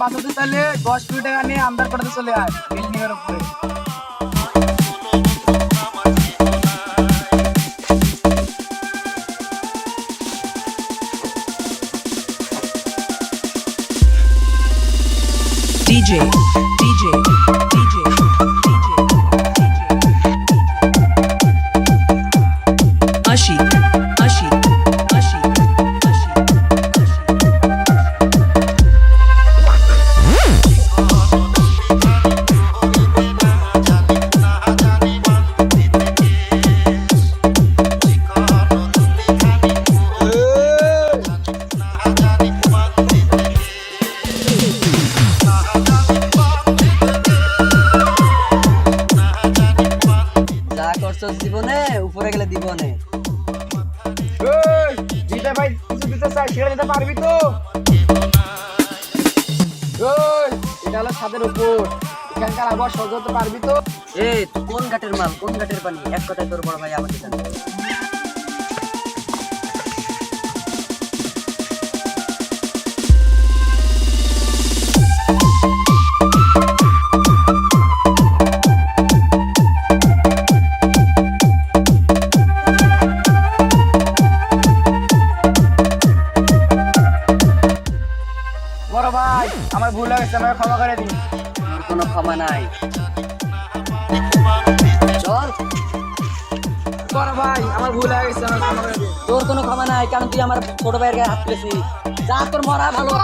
বাঁচাতে চাইলে 10 কোটি টাকা নিয়ে আমদার পাঠাতে চলে আয় বিল্ডিং এর উপরে। DJ, DJ, DJ, DJ, Ashik, Ashik, Ashik, Ashik, জীবনে উপরে গেলে দিবনে। দিতে ভাই কিছু দিতে চাই সেটা দিতে পারবি তো? এটা হলো ছাদের উপর, এখানকার আবহাওয়া সহ্য করতে পারবি তো? তুই কোন ঘাটের মাল, কোন ঘাটের পানি? এক কথায় তোর বড় ভাই আমাকে জানে। বড় ভাই আমার ভুল হয়ে গেছে, আমাকে ক্ষমা করে দিন। তোর কোনো ক্ষমা নাই, চল। বড় ভাই আমার ভুল হয়ে গেছে, আমাকে ক্ষমা করে দিন। তোর কোনো ক্ষমা নাই, কারণ তুই আমার ছোট ভাইয়ের গায়ে হাত তুলেছিস। যা, তোর মরা ভালো।